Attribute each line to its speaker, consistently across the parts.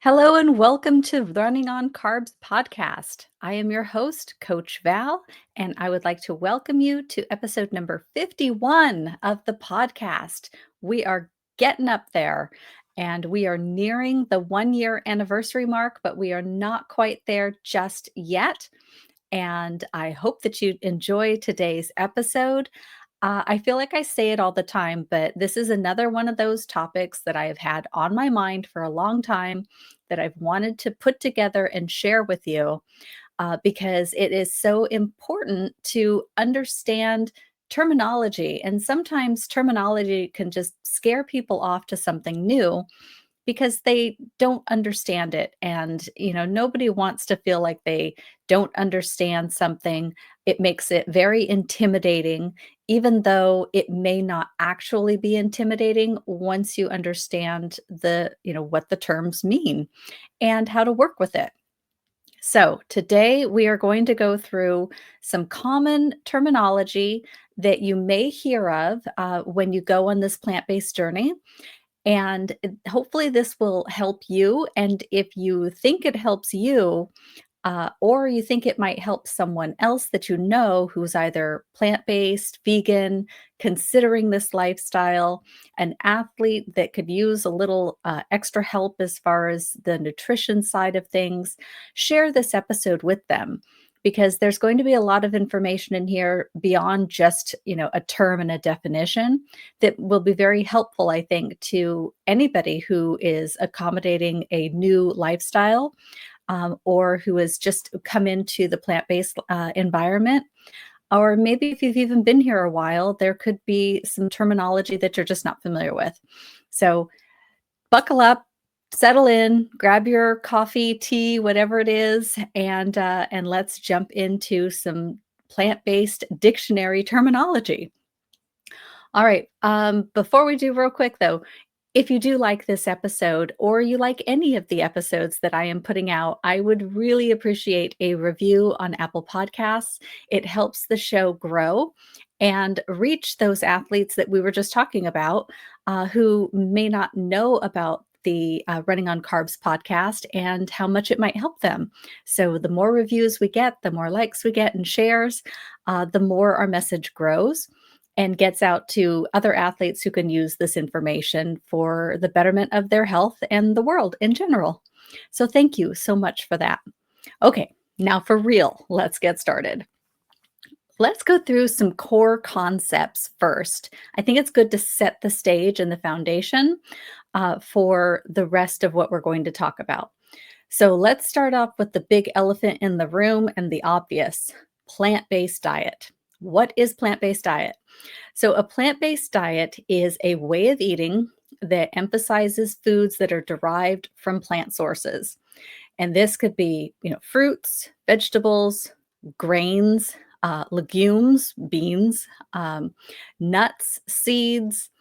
Speaker 1: Hello and welcome to Running on Carbs podcast. I am your host, Coach Val, and I would like to welcome you to episode number 51 of the podcast. We are getting up there and we are nearing the 1 year anniversary mark, but we are not quite there just yet. And I hope that you enjoy today's episode. I feel like I say it all the time, but this is another one of those topics that I have had on my mind for a long time that I've wanted to put together and share with you because it is so important to understand terminology. And sometimes terminology can just scare people off to something new because they don't understand it. And, nobody wants to feel like they don't understand something. It makes it very intimidating, even though it may not actually be intimidating once you understand what the terms mean and how to work with it. So, today we are going to go through some common terminology that you may hear of when you go on this plant based journey. And hopefully, this will help you. And if you think it helps you, or you think it might help someone else that you know who's either plant based, vegan, considering this lifestyle, an athlete that could use a little extra help as far as the nutrition side of things, share this episode with them. Because there's going to be a lot of information in here beyond just, a term and a definition that will be very helpful, I think, to anybody who is accommodating a new lifestyle or who has just come into the plant-based environment. Or maybe if you've even been here a while, there could be some terminology that you're just not familiar with. So buckle up, settle in, grab your coffee, tea, whatever it is, and let's jump into some plant-based dictionary terminology. All right. Before we do, real quick though, if you do like this episode or you like any of the episodes that I am putting out, I would really appreciate a review on Apple Podcasts. It helps the show grow and reach those athletes that we were just talking about who may not know about the Running on Carbs podcast and how much it might help them. So, the more reviews we get, the more likes we get and shares, the more our message grows and gets out to other athletes who can use this information for the betterment of their health and the world in general. So thank you so much for that. Okay, now for real, let's get started. Let's go through some core concepts first. I think it's good to set the stage and the foundation for the rest of what we're going to talk about. So let's start off with the big elephant in the room and the obvious plant-based diet. What is plant-based diet? So, a plant based diet is a way of eating that emphasizes foods that are derived from plant sources. And this could be, fruits, vegetables, grains, legumes, beans, nuts, seeds.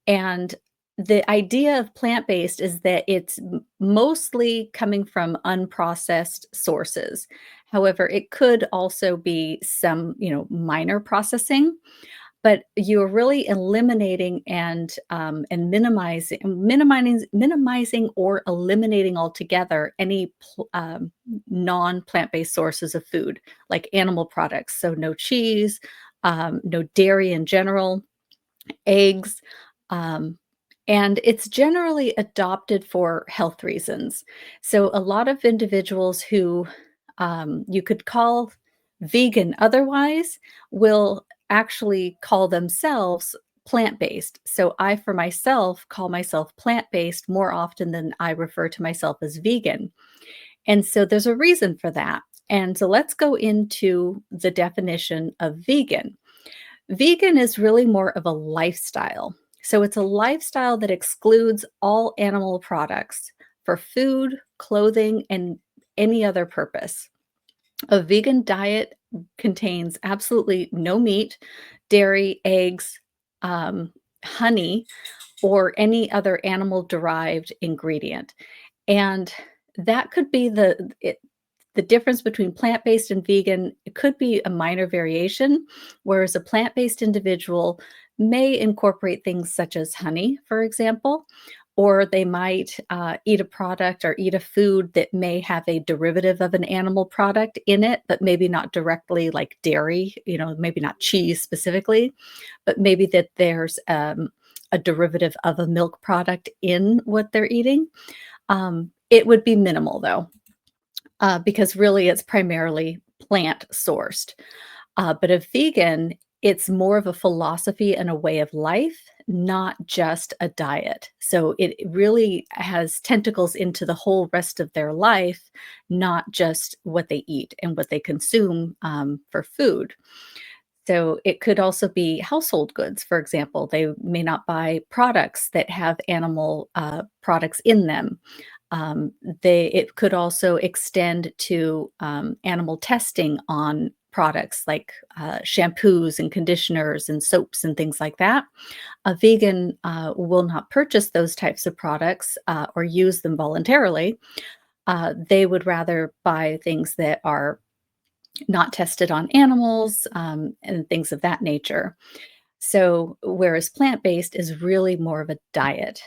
Speaker 1: And the idea of plant based is that it's mostly coming from unprocessed sources. However, it could also be some, minor processing, but you're really eliminating and minimizing or eliminating altogether any non-plant-based sources of food, like animal products. So no cheese, no dairy in general, eggs, and it's generally adopted for health reasons. So a lot of individuals who you could call vegan otherwise will actually call themselves plant-based. So I, for myself, call myself plant-based more often than I refer to myself as vegan. And so there's a reason for that. And so let's go into the definition of vegan. Vegan is really more of a lifestyle. So it's a lifestyle that excludes all animal products for food, clothing, and any other purpose. A vegan diet contains absolutely no meat, dairy, eggs, honey, or any other animal-derived ingredient. And that could be the difference between plant-based and vegan. It could be a minor variation, whereas a plant-based individual may incorporate things such as honey, for example, or they might eat a product or eat a food that may have a derivative of an animal product in it, but maybe not directly like dairy, maybe not cheese specifically, but maybe that there's a derivative of a milk product in what they're eating. It would be minimal though, because really it's primarily plant sourced. But a vegan, it's more of a philosophy and a way of life, not just a diet. So it really has tentacles into the whole rest of their life, not just what they eat and what they consume for food. So it could also be household goods, for example. They may not buy products that have animal products in them. It could also extend to animal testing on products like shampoos and conditioners and soaps and things like that. A vegan will not purchase those types of products or use them voluntarily. They would rather buy things that are not tested on animals and things of that nature. So, whereas plant based is really more of a diet.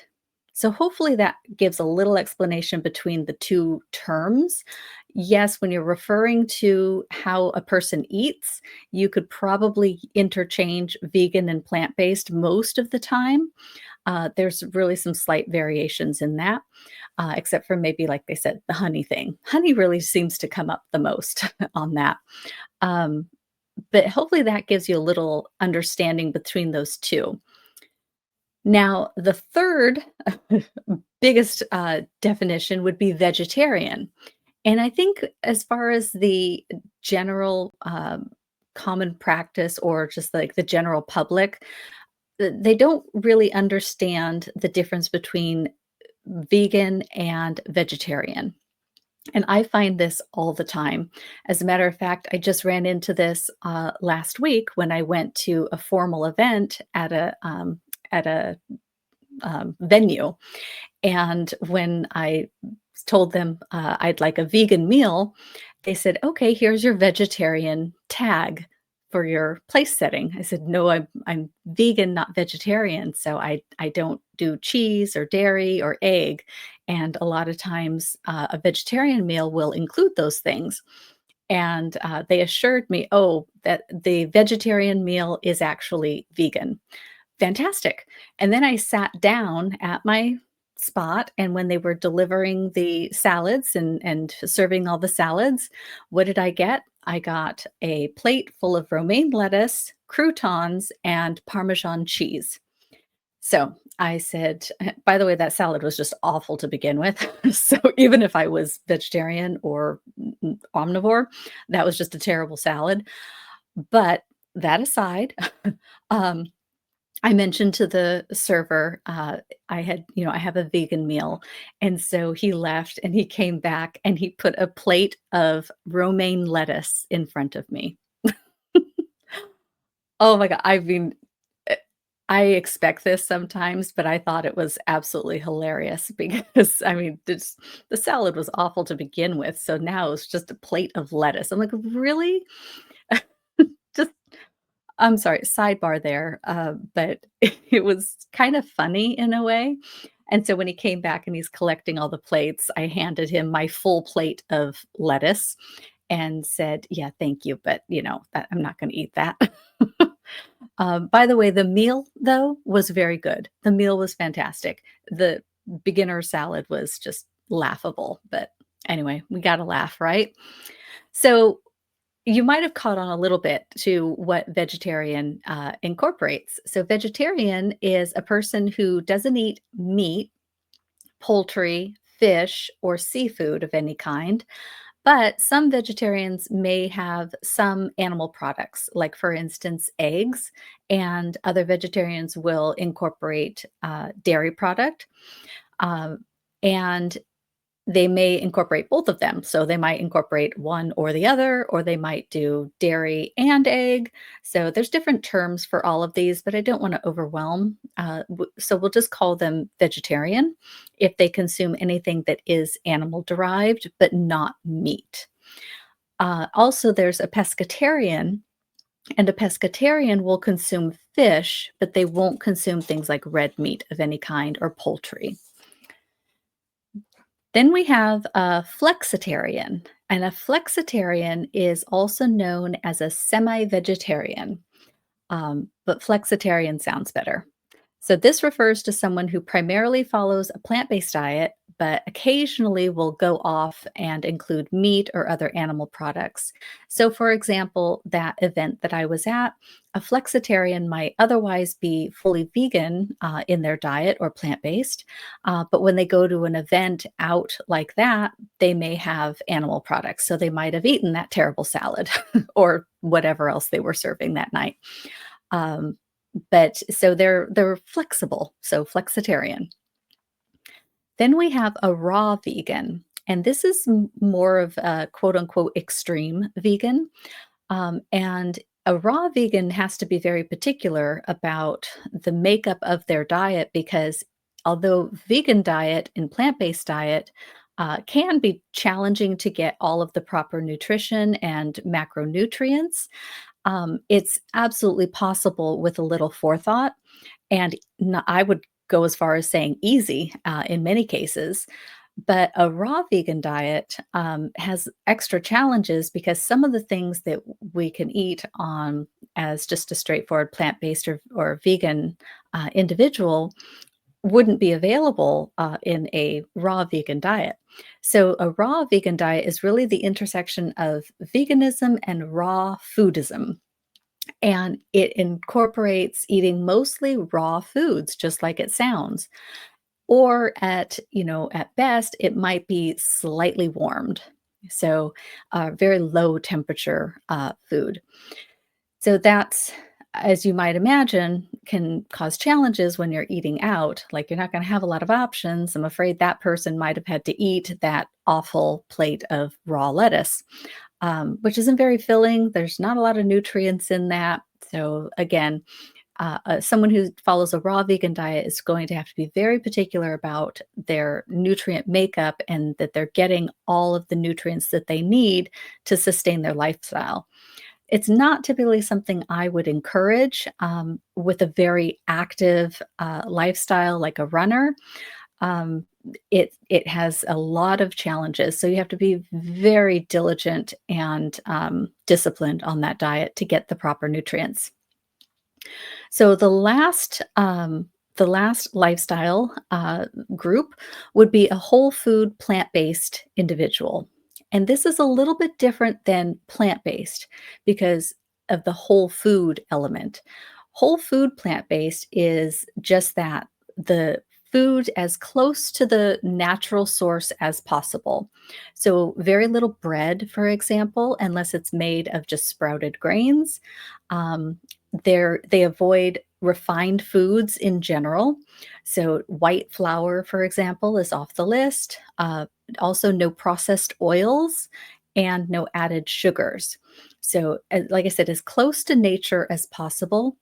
Speaker 1: So, hopefully, that gives a little explanation between the two terms. Yes, when you're referring to how a person eats, you could probably interchange vegan and plant based most of the time. There's really some slight variations in that, except for maybe, like they said, the honey thing. Honey really seems to come up the most on that. Um, but hopefully that gives you a little understanding between those two. Now, the third biggest definition would be vegetarian. And I think, as far as the general common practice or just like the general public, they don't really understand the difference between vegan and vegetarian. And I find this all the time. As a matter of fact, I just ran into this last week when I went to a formal event at a venue. And when I told them I'd like a vegan meal, they said, "Okay, here's your vegetarian tag for your place setting." I said, "No, I'm vegan, not vegetarian, so I don't do cheese or dairy or egg." And a lot of times, a vegetarian meal will include those things. And they assured me, "Oh, that the vegetarian meal is actually vegan." Fantastic. And then I sat down at my spot, and when they were delivering the salads and serving all the salads, what did I get? I got a plate full of romaine lettuce, croutons, and Parmesan cheese. So I said, by the way, that salad was just awful to begin with. So even if I was vegetarian or omnivore, that was just a terrible salad. But that aside, um, I mentioned to the server, I have a vegan meal. And so he left and he came back and he put a plate of romaine lettuce in front of me. Oh my God. I mean, eh, I expect this sometimes, but I thought it was absolutely hilarious because I mean, the salad was awful to begin with. So now it's just a plate of lettuce. I'm like, really? Just I'm sorry, sidebar there, but it was kind of funny in a way, and so when he came back and he's collecting all the plates, I handed him my full plate of lettuce and said, "Yeah, thank you, but, that I'm not gonna eat that." By the way, the meal, though, was very good. The meal was fantastic. The beginner salad was just laughable, but anyway, we gotta laugh, right? So you might have caught on a little bit to what vegetarian incorporates. So, vegetarian is a person who doesn't eat meat, poultry, fish, or seafood of any kind. But some vegetarians may have some animal products, like, for instance, eggs, and other vegetarians will incorporate dairy product. Uh, and they may incorporate both of them. So they might incorporate one or the other, or they might do dairy and egg. So there's different terms for all of these, but I don't want to overwhelm. So we'll just call them vegetarian if they consume anything that is animal derived, but not meat. Also, there's a pescatarian, and a pescatarian will consume fish, but they won't consume things like red meat of any kind or poultry. Then we have a flexitarian, and a flexitarian is also known as a semi-vegetarian, but flexitarian sounds better. So, this refers to someone who primarily follows a plant based diet, but occasionally will go off and include meat or other animal products. So, for example, that event that I was at, a flexitarian might otherwise be fully vegan in their diet or plant based, but when they go to an event out like that, they may have animal products. So, they might have eaten that terrible salad or whatever else they were serving that night. Um, but so they're flexible, so flexitarian. Then we have a raw vegan, and this is more of a quote unquote extreme vegan. And a raw vegan has to be very particular about the makeup of their diet because although vegan diet and plant based diet can be challenging to get all of the proper nutrition and macronutrients, it's absolutely possible with a little forethought, and I would go as far as saying easy in many cases. But a raw vegan diet has extra challenges because some of the things that we can eat on as just a straightforward plant-based or vegan individual wouldn't be available in a raw vegan diet. So, a raw vegan diet is really the intersection of veganism and raw foodism. And it incorporates eating mostly raw foods, just like it sounds. Or at best, it might be slightly warmed. So, very low temperature food. So that's, as you might imagine, can cause challenges when you're eating out. Like you're not going to have a lot of options. I'm afraid that person might have had to eat that awful plate of raw lettuce, which isn't very filling. There's not a lot of nutrients in that. So, again, someone who follows a raw vegan diet is going to have to be very particular about their nutrient makeup and that they're getting all of the nutrients that they need to sustain their lifestyle. It's not typically something I would encourage with a very active lifestyle like a runner. Um, it has a lot of challenges, so you have to be very diligent and disciplined on that diet to get the proper nutrients. So the last lifestyle group would be a whole food plant based individual, and this is a little bit different than plant based because of the whole food element. Whole food plant based is just that, the food as close to the natural source as possible. So, very little bread, for example, unless it's made of just sprouted grains. Um, they avoid refined foods in general. So, white flour, for example, is off the list. Also, no processed oils and no added sugars. So, like I said, as close to nature as possible.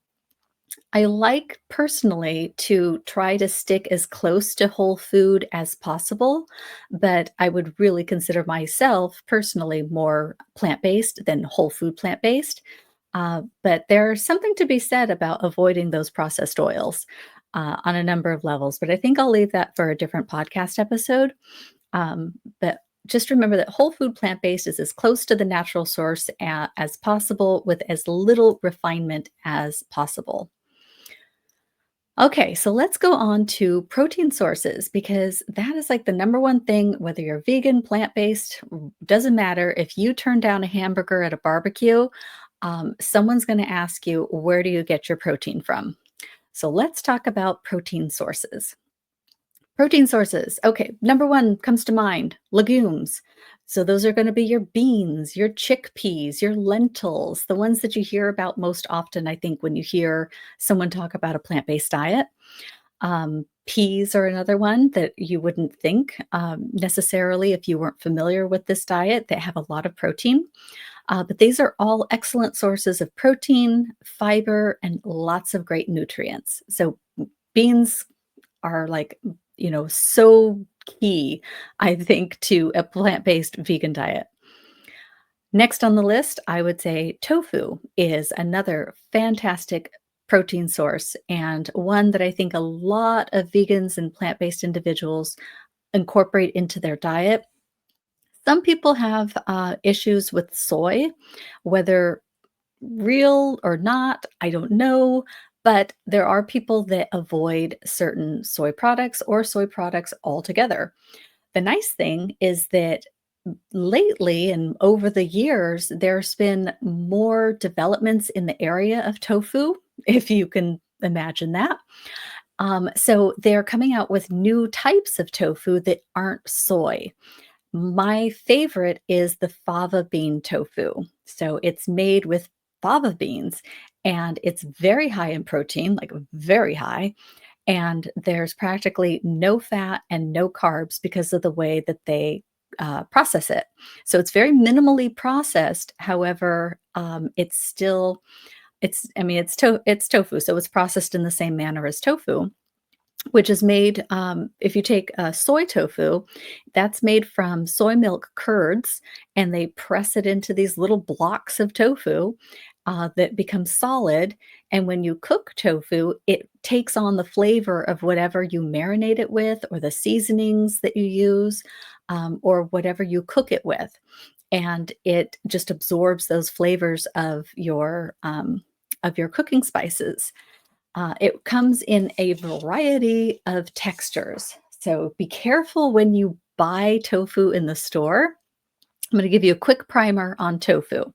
Speaker 1: I like personally to try to stick as close to whole food as possible, but I would really consider myself personally more plant based than whole food plant based. But there's something to be said about avoiding those processed oils on a number of levels. But I think I'll leave that for a different podcast episode. But just remember that whole food plant based is as close to the natural source as possible with as little refinement as possible. Okay, so let's go on to protein sources because that is like the number one thing, whether you're vegan, plant based, doesn't matter. If you turn down a hamburger at a barbecue, someone's going to ask you, where do you get your protein from? So let's talk about protein sources. Protein sources. Okay, number one comes to mind legumes. So, those are going to be your beans, your chickpeas, your lentils, the ones that you hear about most often, I think, when you hear someone talk about a plant based diet. Peas are another one that you wouldn't think necessarily if you weren't familiar with this diet. They have a lot of protein, but these are all excellent sources of protein, fiber, and lots of great nutrients. So, beans are like, so key, I think, to a plant-based vegan diet. Next on the list, I would say tofu is another fantastic protein source and one that I think a lot of vegans and plant-based individuals incorporate into their diet. Some people have issues with soy, whether real or not, I don't know, but there are people that avoid certain soy products or soy products altogether. The nice thing is that lately and over the years, there's been more developments in the area of tofu, if you can imagine that. So they're coming out with new types of tofu that aren't soy. My favorite is the fava bean tofu. So it's made with fava beans and it's very high in protein, like very high. And there's practically no fat and no carbs because of the way that they process it. So it's very minimally processed. However, it's still I mean it's tofu, so it's processed in the same manner as tofu, which is made, if you take soy tofu, that's made from soy milk curds, and they press it into these little blocks of tofu that become solid. And when you cook tofu, it takes on the flavor of whatever you marinate it with, or the seasonings that you use, or whatever you cook it with. And it just absorbs those flavors of your cooking spices. It comes in a variety of textures. So be careful when you buy tofu in the store. I'm going to give you a quick primer on tofu.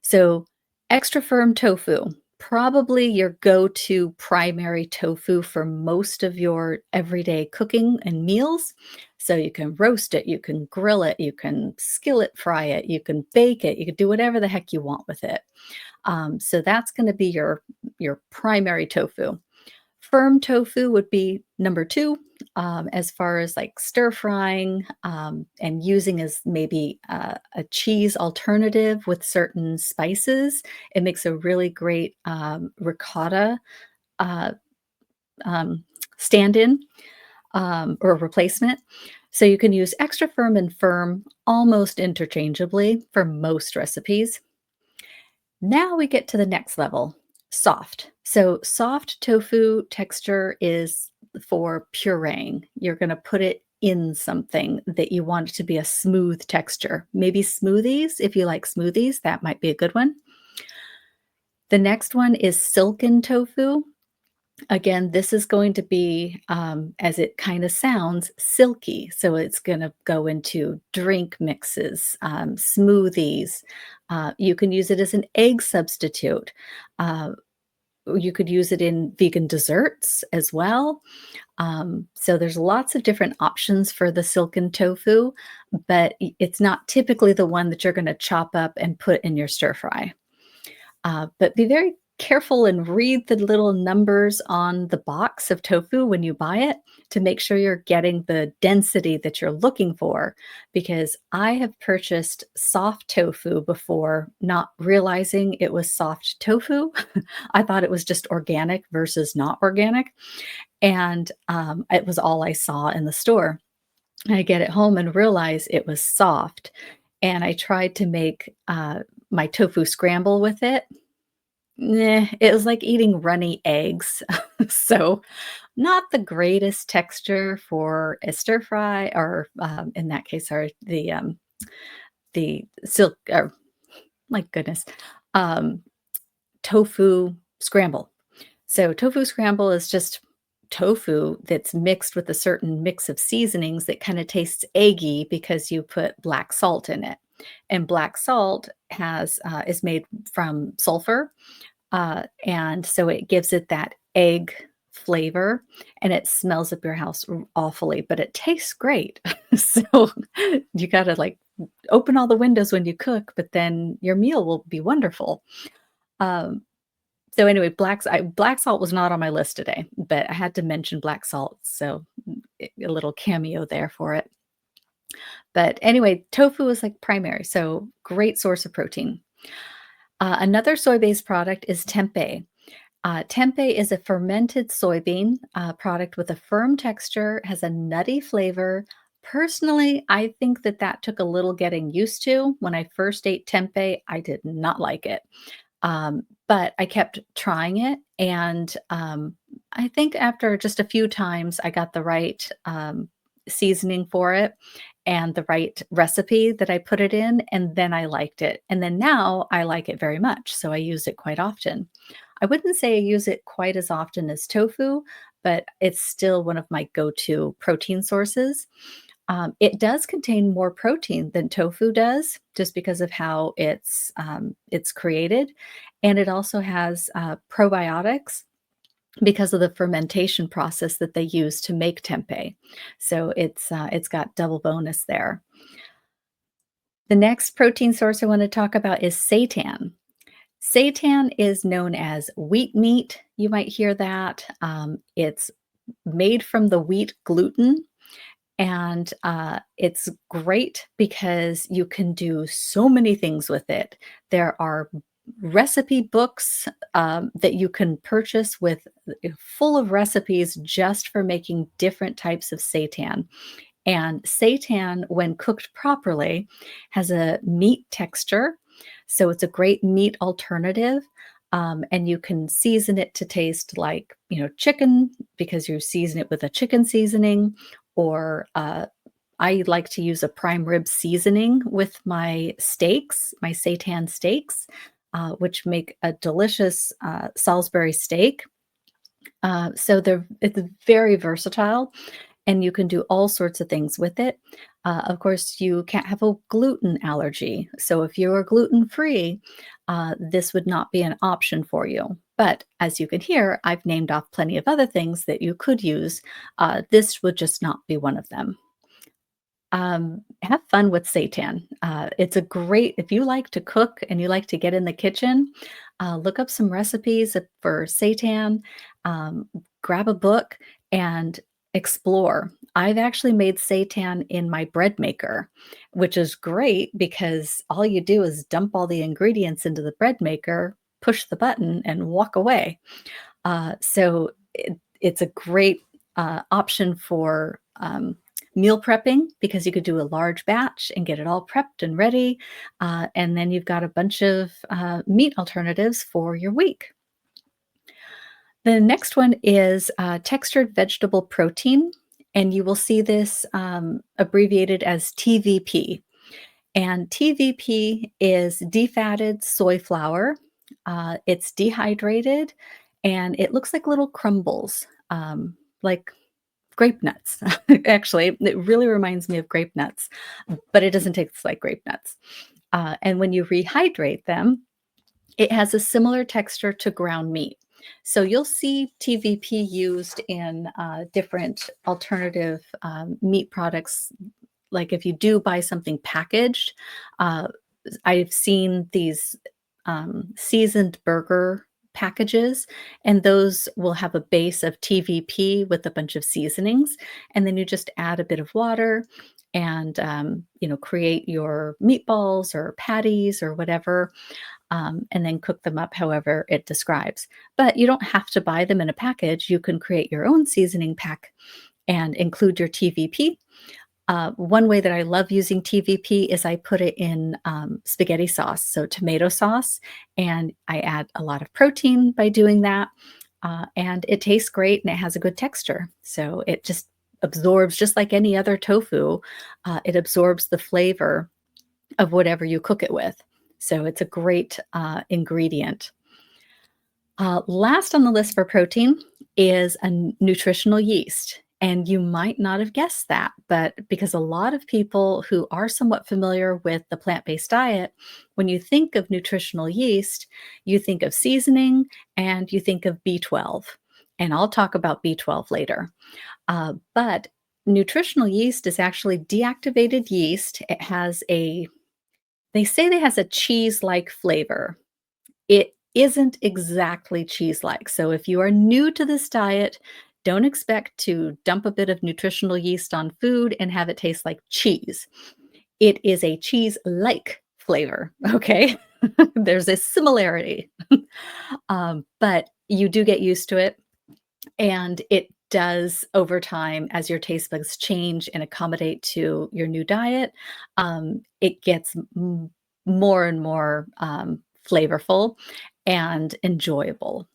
Speaker 1: So, extra firm tofu, probably your go to primary tofu for most of your everyday cooking and meals. So, you can roast it, you can grill it, you can skillet fry it, you can bake it, you can do whatever the heck you want with it. So, that's going to be your primary tofu. Firm tofu would be number 2, as far as, like, stir frying, and using as maybe a cheese alternative with certain spices. It makes a really great, ricotta, uh, um, stand-in, or replacement. So you can use extra firm and firm almost interchangeably for most recipes. Now we get to the next level, soft. So, soft tofu texture is for pureeing. You're going to put it in something that you want it to be a smooth texture. Maybe smoothies, if you like smoothies, that might be a good one. The next one is silken tofu. Again, this is going to be, as it kind of sounds, silky. So it's going to go into drink mixes, smoothies. You can use it as an egg substitute. Uh, you could use it in vegan desserts as well. So there's lots of different options for the silken tofu, but it's not typically the one that you're going to chop up and put in your stir fry. But be very careful and read the little numbers on the box of tofu when you buy it to make sure you're getting the density that you're looking for. Because I have purchased soft tofu before, not realizing it was soft tofu. I thought it was just organic versus not organic. And it was all I saw in the store. I get it home and realize it was soft. And I tried to make my tofu scramble with it. Nah, it was like eating runny eggs. So, not the greatest texture for a stir fry or, in that case, sorry, the silk or my goodness, um, tofu scramble. So, tofu scramble is just tofu that's mixed with a certain mix of seasonings that kinda tastes eggy because you put black salt in it. And black salt is made from sulfur, and so it gives it that egg flavor, and it smells up your house awfully, but it tastes great. So you gotta, like, open all the windows when you cook, but then your meal will be wonderful. Um, so anyway, black salt was not on my list today, but I had to mention black salt, so a little cameo there for it. But anyway, tofu is, like, primary, so great source of protein. Another soy-based product is tempeh. Tempeh is a fermented soybean product with a firm texture, has a nutty flavor. Personally, I think that that took a little getting used to. When I first ate tempeh, I did not like it. But I kept trying it, and I think after just a few times, I got the right seasoning for it and the right recipe that I put it in, and then I liked it. And then now I like it very much, so I use it quite often. I wouldn't say I use it quite as often as tofu, but it's still one of my go-to protein sources. It does contain more protein than tofu does, just because of how it's created, and it also has probiotics because of the fermentation process that they use to make tempeh. So it's got double bonus there. The next protein source I want to talk about is seitan. Seitan is known as wheat meat. You might hear that. It's made from the wheat gluten, and it's great because you can do so many things with it. There are recipe books that you can purchase with full of recipes just for making different types of seitan. And seitan, when cooked properly, has a meat texture. So it's a great meat alternative. And you can season it to taste like, chicken because you season it with a chicken seasoning, or I like to use a prime rib seasoning with my steaks, my seitan steaks, which make a delicious Salisbury steak. It's very versatile, and you can do all sorts of things with it. Of course, you can't have a gluten allergy. So if you are gluten free, this would not be an option for you. But as you can hear, I've named off plenty of other things that you could use. This would just not be one of them. Have fun with seitan. It's a great, if you like to cook and you like to get in the kitchen, look up some recipes for seitan, um, grab a book and explore. I've actually made seitan in my bread maker, which is great because all you do is dump all the ingredients into the bread maker, push the button, and walk away. It's a great option for meal prepping because you could do a large batch and get it all prepped and ready. And then you've got a bunch of meat alternatives for your week. The next one is textured vegetable protein, and you will see this abbreviated as TVP. And TVP is defatted soy flour. It's dehydrated and it looks like little crumbles, like grape nuts. Actually, it really reminds me of grape nuts, but it doesn't taste like grape nuts. And when you rehydrate them, it has a similar texture to ground meat. So you'll see TVP used in different alternative meat products. Like if you do buy something packaged, uh, I've seen these seasoned burger packages, and those will have a base of TVP with a bunch of seasonings, and then you just add a bit of water and create your meatballs or patties or whatever, and then cook them up however it describes. But you don't have to buy them in a package. You can create your own seasoning pack and include your TVP. One way that I love using TVP is I put it in spaghetti sauce, so tomato sauce, and I add a lot of protein by doing that. And it tastes great and it has a good texture. So it just absorbs, just like any other tofu, it absorbs the flavor of whatever you cook it with. So it's a great ingredient. Last on the list for protein is a nutritional yeast. And you might not have guessed that, but because a lot of people who are somewhat familiar with the plant based diet, when you think of nutritional yeast, you think of seasoning and you think of B12. And I'll talk about B12 later. But nutritional yeast is actually deactivated yeast. They say it has a cheese like flavor. It isn't exactly cheese-like. So if you are new to this diet, don't expect to dump a bit of nutritional yeast on food and have it taste like cheese. It is a cheese-like flavor, okay? There's a similarity. But you do get used to it, and it does over time as your taste buds change and accommodate to your new diet, it gets more and more flavorful and enjoyable.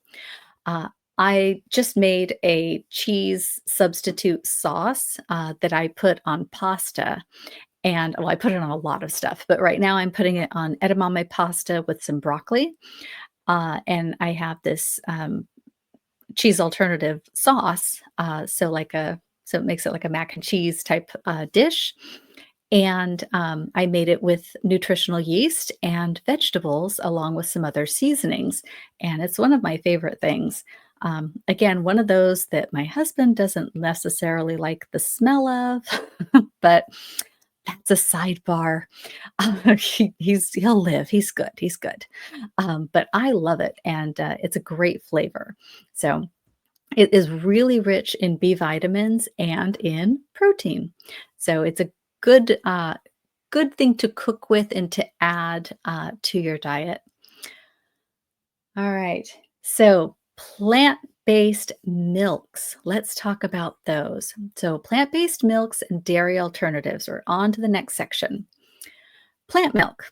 Speaker 1: I just made a cheese substitute sauce, that I put on pasta, and well, I put it on a lot of stuff, but right now I'm putting it on edamame pasta with some broccoli, and I have this, cheese alternative sauce, so it makes it like a mac and cheese type, dish, and, I made it with nutritional yeast and vegetables along with some other seasonings, and it's one of my favorite things. Again, one of those that my husband doesn't necessarily like the smell of, but that's a sidebar. He'll live. He's good. He's good. But I love it, and, it's a great flavor. So it is really rich in B vitamins and in protein. So it's a good, good thing to cook with and to add, to your diet. All right. So plant-based milks. Let's talk about those. So plant-based milks and dairy alternatives. We're on to the next section. Plant milk.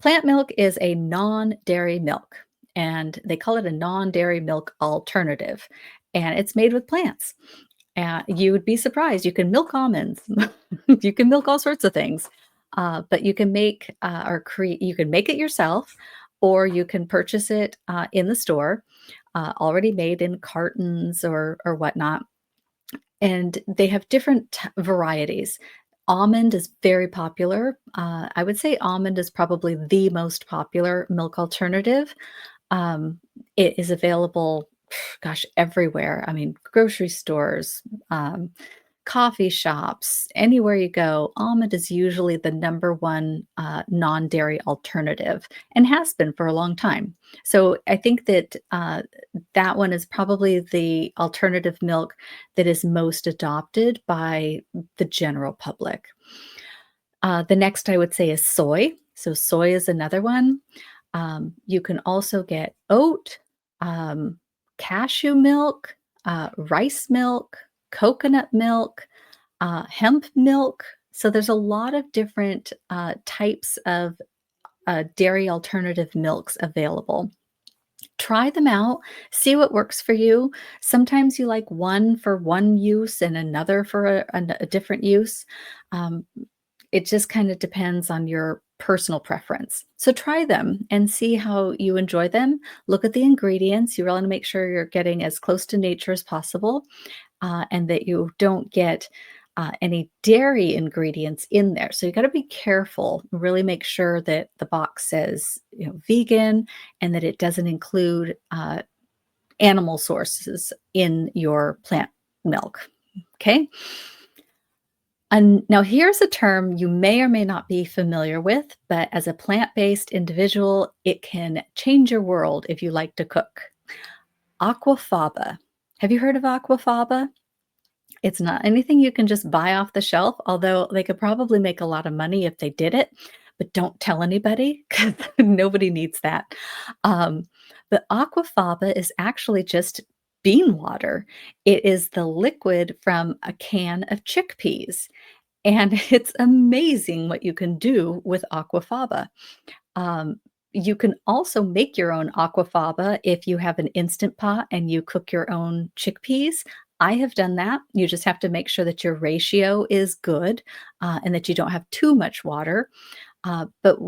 Speaker 1: Plant milk is a non-dairy milk, and they call it a non-dairy milk alternative, and it's made with plants. You would be surprised. You can milk almonds. You can milk all sorts of things, but you can make or create. You can make it yourself, or you can purchase it in the store, already made in cartons or whatnot. And they have different varieties. Almond is very popular. I would say almond is probably the most popular milk alternative. Um, it is available, gosh, everywhere. I mean, grocery stores, um, coffee shops, anywhere you go, almond is usually the number one non-dairy alternative and has been for a long time. So I think that that one is probably the alternative milk that is most adopted by the general public. The next I would say is soy. So soy is another one. You can also get oat, um, cashew milk, rice milk, coconut milk, hemp milk. So there's a lot of different types of dairy alternative milks available. Try them out, see what works for you. Sometimes you like one for one use and another for a different use. Um, it just kind of depends on your personal preference. So try them and see how you enjoy them. Look at the ingredients. You really want to make sure you're getting as close to nature as possible, and that you don't get any dairy ingredients in there. So you got to be careful. Really make sure that the box says, vegan, and that it doesn't include animal sources in your plant milk. Okay. And now here's a term you may or may not be familiar with, but as a plant-based individual, it can change your world if you like to cook. Aquafaba. Have you heard of aquafaba? It's not anything you can just buy off the shelf, although they could probably make a lot of money if they did it, but don't tell anybody because nobody needs that. Um, but aquafaba is actually just bean water. It is the liquid from a can of chickpeas. And it's amazing what you can do with aquafaba. Um, you can also make your own aquafaba if you have an Instant Pot and you cook your own chickpeas. I have done that. You just have to make sure that your ratio is good, and that you don't have too much water. But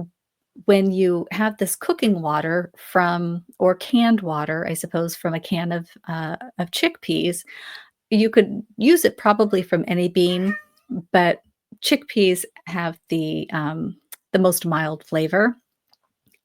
Speaker 1: when you have this cooking water from, or canned water, I suppose, from a can of chickpeas, you could use it probably from any bean, but chickpeas have the most mild flavor,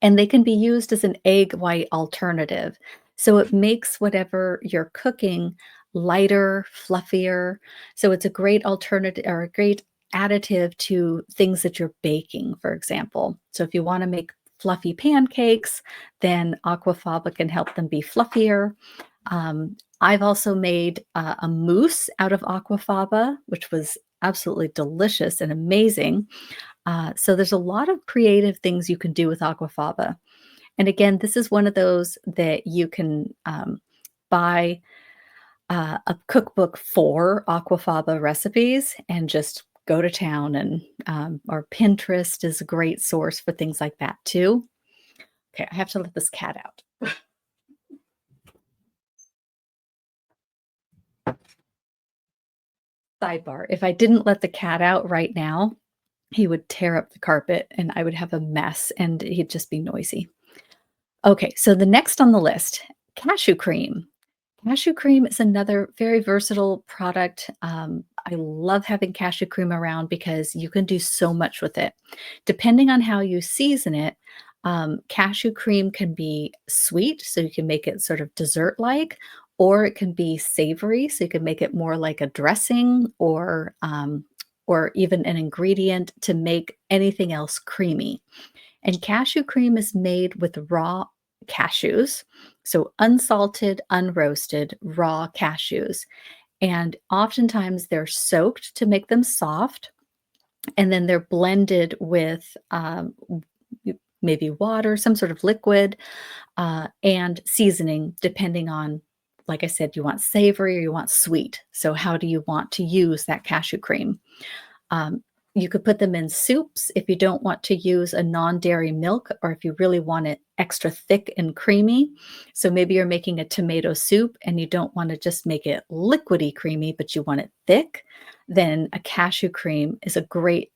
Speaker 1: and they can be used as an egg white alternative. So it makes whatever you're cooking lighter, fluffier. So it's a great alternative or a great additive to things that you're baking, for example. So if you want to make fluffy pancakes, then aquafaba can help them be fluffier. I've also made a mousse out of aquafaba, which was absolutely delicious and amazing. So there's a lot of creative things you can do with aquafaba. And again, this is one of those that you can buy a cookbook for aquafaba recipes and just go to town, and or Pinterest is a great source for things like that too. Okay, I have to let this cat out. Sidebar, if I didn't let the cat out right now, he would tear up the carpet and I would have a mess and he'd just be noisy. Okay, so the next on the list, cashew cream. Cashew cream is another very versatile product. I love having cashew cream around because you can do so much with it. Depending on how you season it, cashew cream can be sweet, so you can make it sort of dessert like, or it can be savory, so you can make it more like a dressing or even an ingredient to make anything else creamy. And cashew cream is made with raw cashews, so unsalted, unroasted, raw cashews. And oftentimes they're soaked to make them soft, and then they're blended with maybe water, some sort of liquid, and seasoning, depending on, like I said, you want savory or you want sweet. So, how do you want to use that cashew cream? Um, you could put them in soups if you don't want to use a non-dairy milk or if you really want it extra thick and creamy. So maybe you're making a tomato soup and you don't want to just make it liquidy creamy, but you want it thick. Then a cashew cream is a great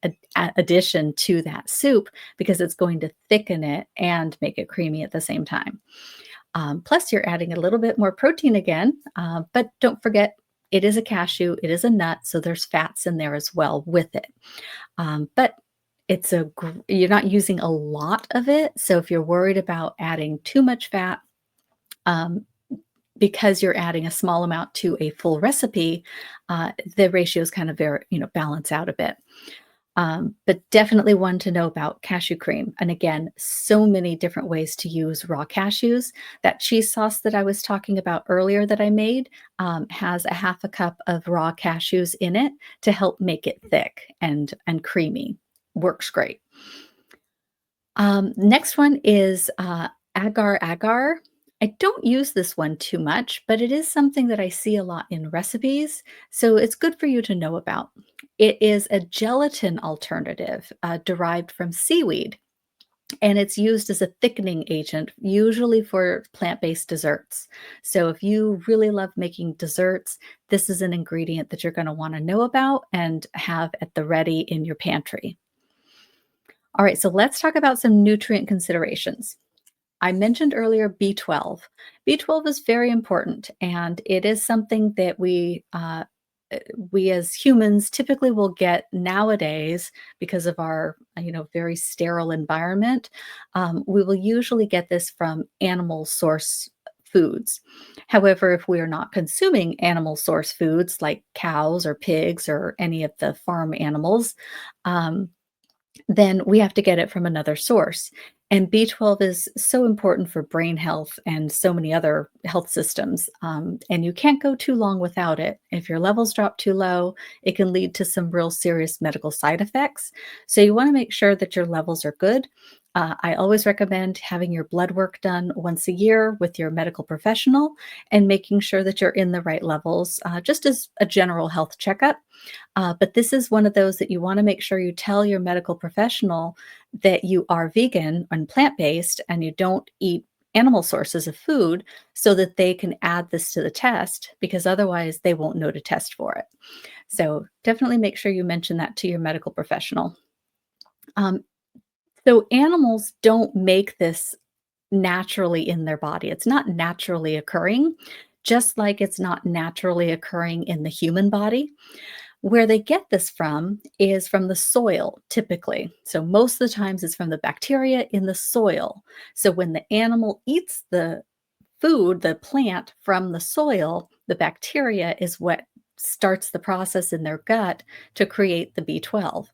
Speaker 1: addition to that soup because it's going to thicken it and make it creamy at the same time. Plus, you're adding a little bit more protein again, but don't forget it is a cashew, it is a nut, so there's fats in there as well with it. But you're not using a lot of it. So if you're worried about adding too much fat, um, because you're adding a small amount to a full recipe, the ratios kind of balance out a bit. But definitely one to know about cashew cream. And again, so many different ways to use raw cashews. That cheese sauce that I was talking about earlier that I made has a half a cup of raw cashews in it to help make it thick and creamy. Works great. Next one is agar agar. I don't use this one too much, but it is something that I see a lot in recipes, so it's good for you to know about. It is a gelatin alternative derived from seaweed, and it's used as a thickening agent, usually for plant-based desserts. So if you really love making desserts, this is an ingredient that you're going to want to know about and have at the ready in your pantry. All right, so let's talk about some nutrient considerations. I mentioned earlier B12. B12 is very important, and it is something that we as humans typically will get nowadays because of our very sterile environment. We will usually get this from animal source foods. However, if we are not consuming animal source foods like cows or pigs or any of the farm animals, um, then we have to get it from another source. And B12 is so important for brain health and so many other health systems. And you can't go too long without it. If your levels drop too low, it can lead to some real serious medical side effects. So you want to make sure that your levels are good. I always recommend having your blood work done once a year with your medical professional and making sure that you're in the right levels, just as a general health checkup. But this is one of those that you want to make sure you tell your medical professional that you are vegan and plant based and you don't eat animal sources of food so that they can add this to the test because otherwise they won't know to test for it. So definitely make sure you mention that to your medical professional. Um, so animals don't make this naturally in their body. It's not naturally occurring, just like it's not naturally occurring in the human body. Where they get this from is from the soil, typically. So most of the times it's from the bacteria in the soil. So when the animal eats the food, the plant from the soil, the bacteria is what starts the process in their gut to create the B12.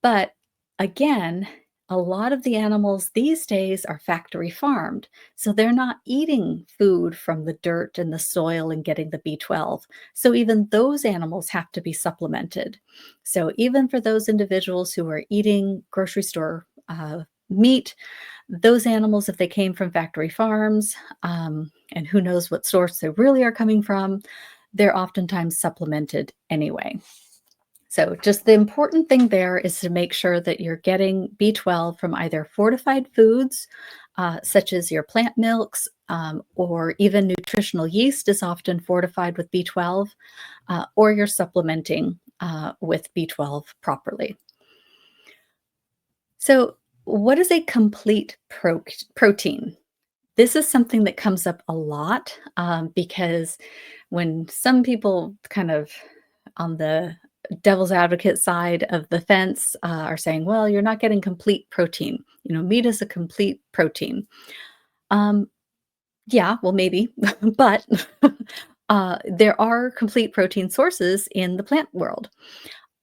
Speaker 1: But again, a lot of the animals these days are factory farmed. So they're not eating food from the dirt and the soil and getting the B12. So even those animals have to be supplemented. So even for those individuals who are eating grocery store meat, those animals, if they came from factory farms, and who knows what source they really are coming from, they're oftentimes supplemented anyway. So just the important thing there is to make sure that you're getting B12 from either fortified foods, such as your plant milks or even nutritional yeast is often fortified with B12, or you're supplementing with B12 properly. So, what is a complete protein? This is something that comes up a lot because when some people kind of on the devil's advocate side of the fence are saying, well, you're not getting complete protein. Meat is a complete protein. Um, yeah, well, maybe, but there are complete protein sources in the plant world.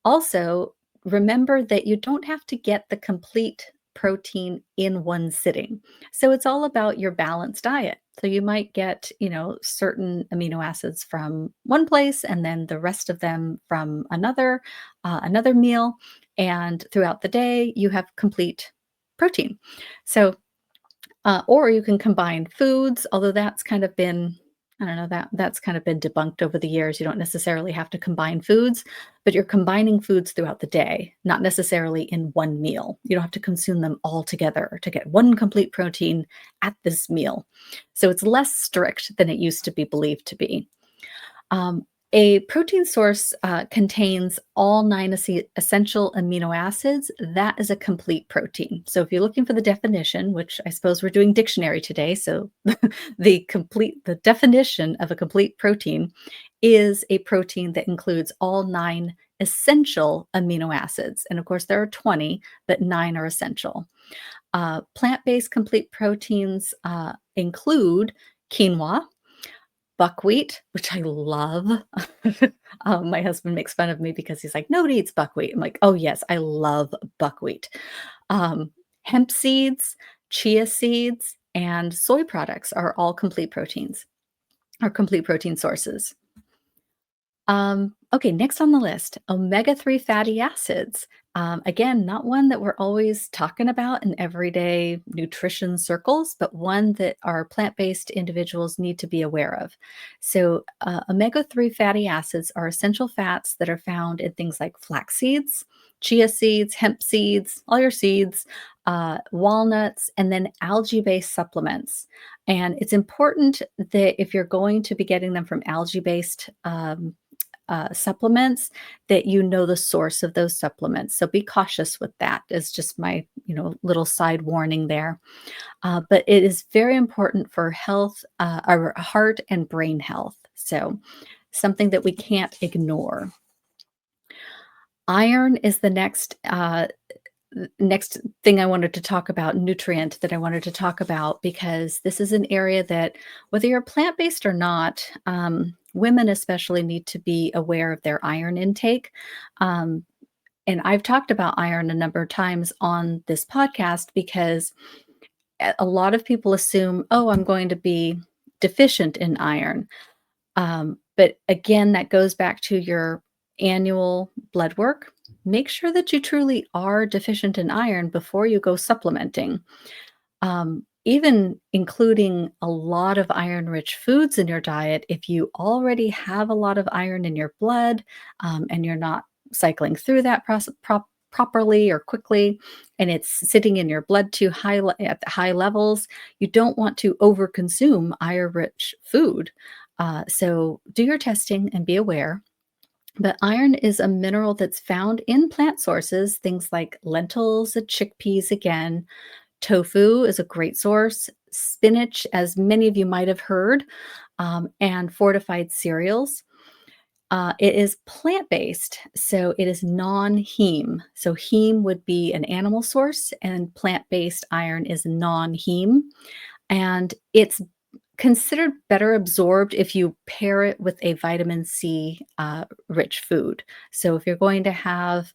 Speaker 1: Also, remember that you don't have to get the complete protein in one sitting. So it's all about your balanced diet. So you might get, certain amino acids from one place and then the rest of them from another meal. And throughout the day, you have complete protein. So or you can combine foods, although that's kind of been, I don't know, that's kind of been debunked over the years. You don't necessarily have to combine foods, but you're combining foods throughout the day, not necessarily in one meal. You don't have to consume them all together to get one complete protein at this meal. So it's less strict than it used to be believed to be. Um, a protein source contains all nine essential amino acids. That is a complete protein. So if you're looking for the definition, which I suppose we're doing dictionary today, so the definition of a complete protein is a protein that includes all nine essential amino acids. And of course, there are 20, but nine are essential. Plant-based complete proteins include quinoa, buckwheat, which I love. My husband makes fun of me because he's like, "Nobody eats buckwheat." I'm like, "Oh, yes, I love buckwheat." Hemp seeds, chia seeds, and soy products are all complete proteins, are complete protein sources. Okay, next on the list, omega-3 fatty acids. Again, not one that we're always talking about in everyday nutrition circles, but one that our plant-based individuals need to be aware of. So, omega-3 fatty acids are essential fats that are found in things like flax seeds, chia seeds, hemp seeds, all your seeds, walnuts, and then algae-based supplements. And it's important that if you're going to be getting them from algae-based supplements, that you know the source of those supplements. So be cautious with that. Is just my little side warning there. But it is very important for health, our heart and brain health. So something that we can't ignore. Iron is the next thing I wanted to talk about, nutrient that I wanted to talk about, because this is an area that, whether you're plant-based or not, women especially need to be aware of their iron intake. Um, and I've talked about iron a number of times on this podcast because a lot of people assume, oh, I'm going to be deficient in iron. But again, that goes back to your annual blood work. Make sure that you truly are deficient in iron before you go supplementing. Even including a lot of iron rich foods in your diet, if you already have a lot of iron in your blood and you're not cycling through that process properly or quickly, and it's sitting in your blood too high at high levels, you don't want to overconsume iron rich food. So do your testing and be aware. But iron is a mineral that's found in plant sources, things like lentils, chickpeas again. Tofu is a great source. Spinach, as many of you might have heard, and fortified cereals. It is plant-based, so it is non-heme. So heme would be an animal source, and plant-based iron is non-heme. And it's considered better absorbed if you pair it with a vitamin C rich food. So if you're going to have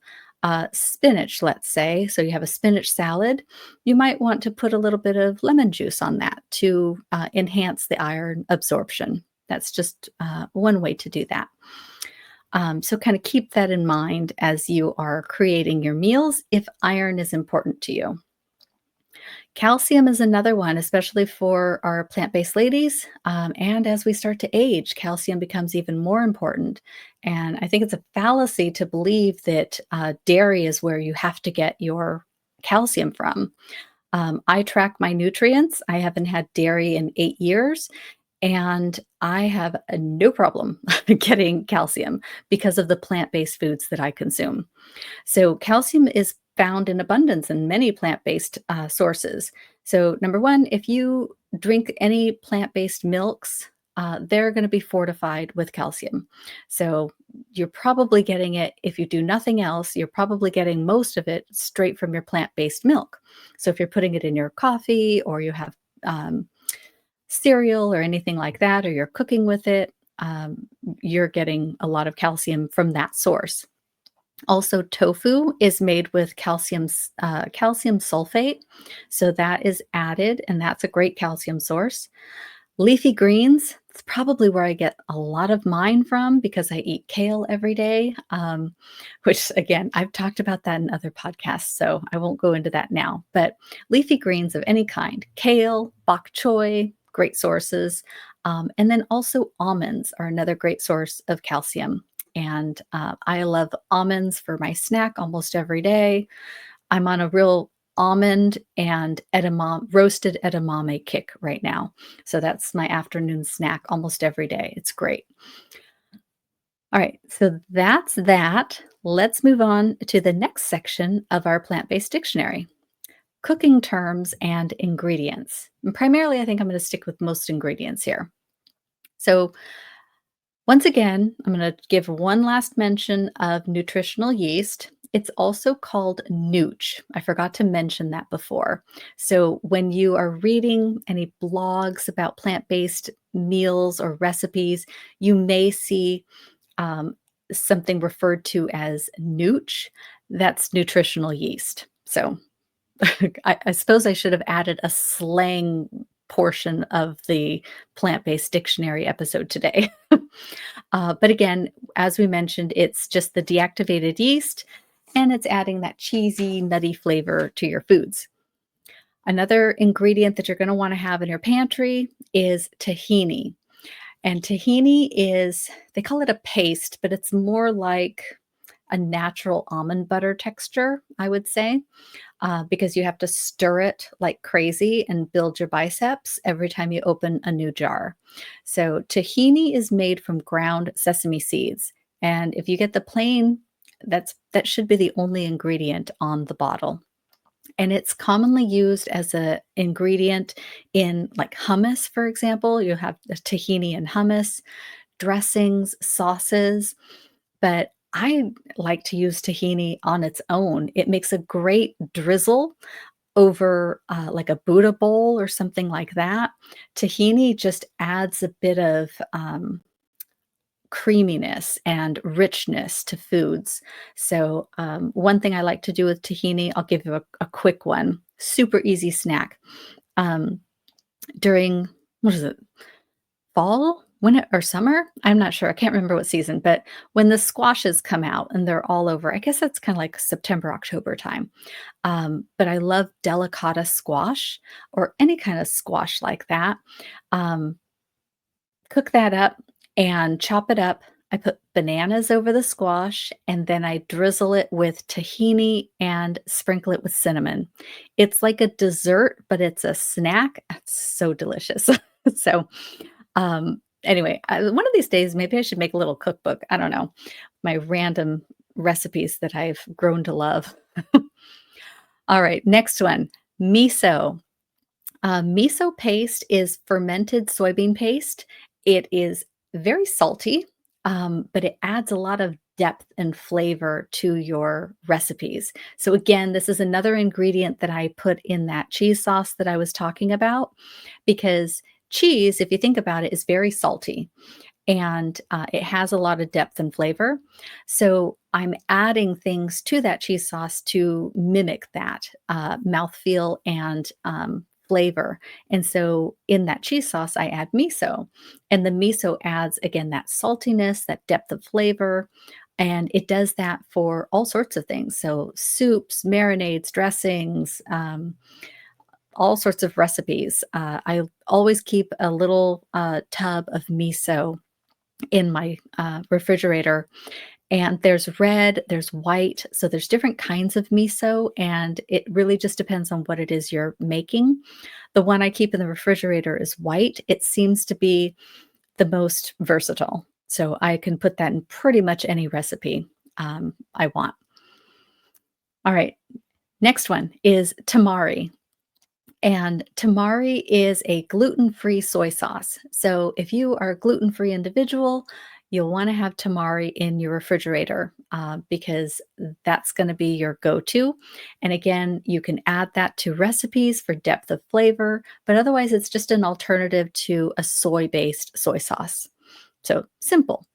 Speaker 1: spinach, let's say, so you have a spinach salad, you might want to put a little bit of lemon juice on that to enhance the iron absorption. That's just one way to do that. So kind of keep that in mind as you are creating your meals if iron is important to you. Calcium is another one, especially for our plant-based ladies. And as we start to age, calcium becomes even more important. And I think it's a fallacy to believe that dairy is where you have to get your calcium from. I track my nutrients. I haven't had dairy in 8 years, and I have no problem getting calcium because of the plant based foods that I consume. So, calcium is found in abundance in many plant based sources. So, number one, if you drink any plant based milks, they're going to be fortified with calcium. So, you're probably getting it, if you do nothing else, you're probably getting most of it straight from your plant based milk. So, if you're putting it in your coffee or you have cereal or anything like that, or you're cooking with it, you're getting a lot of calcium from that source. Also, tofu is made with calcium sulfate, so that is added, and that's a great calcium source. Leafy greens, it's probably where I get a lot of mine from because I eat kale every day, which again, I've talked about that in other podcasts, so I won't go into that now. But leafy greens of any kind, kale, bok choy, great sources. And then also almonds are another great source of calcium. And I love almonds for my snack almost every day. I'm on a real almond and roasted edamame kick right now. So that's my afternoon snack almost every day. It's great. All right, so that's that. Let's move on to the next section of our plant based dictionary, cooking terms and ingredients. And primarily, I think I'm going to stick with most ingredients here. So, once again, I'm going to give one last mention of nutritional yeast. It's also called nooch. I forgot to mention that before. So, when you are reading any blogs about plant based meals or recipes, you may see um, something referred to as nooch. That's nutritional yeast. So, I suppose I should have added a slang portion of the plant based dictionary episode today. But again, as we mentioned, it's just the deactivated yeast and it's adding that cheesy, nutty flavor to your foods. Another ingredient that you're going to want to have in your pantry is tahini. And tahini is, they call it a paste, but it's more like a natural almond butter texture, I would say, because you have to stir it like crazy and build your biceps every time you open a new jar. So, tahini is made from ground sesame seeds. And if you get the plain, that should be the only ingredient on the bottle. And it's commonly used as a ingredient in like hummus, for example. You have the tahini and hummus, dressings, sauces, but I like to use tahini on its own. It makes a great drizzle over like a Buddha bowl or something like that. Tahini just adds a bit of creaminess and richness to foods. So, one thing I like to do with tahini, I'll give you a quick one, super easy snack. Um, During, what is it, fall, winter, or summer? I'm not sure. I can't remember what season, but when the squashes come out and they're all over, I guess that's kind of like September, October time. But I love delicata squash or any kind of squash like that. Um, Cook that up and chop it up. I put bananas over the squash and then I drizzle it with tahini and sprinkle it with cinnamon. It's like a dessert, but it's a snack. It's so delicious. So, anyway, one of these days, maybe I should make a little cookbook. I don't know, my random recipes that I've grown to love. All right, next one, miso. Miso paste is fermented soybean paste. It is very salty, but it adds a lot of depth and flavor to your recipes. So, again, this is another ingredient that I put in that cheese sauce that I was talking about because cheese, if you think about it, is very salty and it has a lot of depth and flavor. So I'm adding things to that cheese sauce to mimic that mouthfeel and flavor. And so in that cheese sauce, I add miso, and the miso adds again that saltiness, that depth of flavor. And it does that for all sorts of things. So, soups, marinades, dressings, all sorts of recipes. I always keep a little tub of miso in my refrigerator. And there's red, there's white, so there's different kinds of miso, and it really just depends on what it is you're making. The one I keep in the refrigerator is white. It seems to be the most versatile. So I can put that in pretty much any recipe I want. All right. Next one is tamari. And tamari is a gluten-free soy sauce. So if you are a gluten-free individual, you'll want to have tamari in your refrigerator because that's going to be your go-to. And again, you can add that to recipes for depth of flavor, but otherwise it's just an alternative to a soy-based soy sauce. So simple.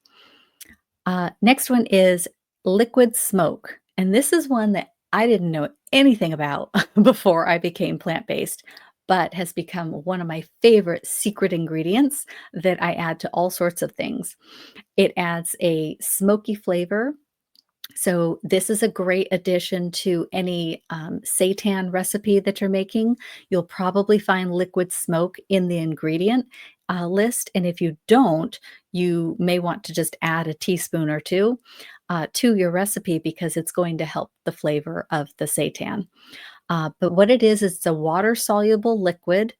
Speaker 1: Next one is liquid smoke. And this is one that I didn't know anything about before I became plant based, but has become one of my favorite secret ingredients that I add to all sorts of things. It adds a smoky flavor. So, this is a great addition to any seitan recipe that you're making. You'll probably find liquid smoke in the ingredient list. And if you don't, you may want to just add a teaspoon or two to your recipe because it's going to help the flavor of the seitan. But what it is, it's a water soluble liquid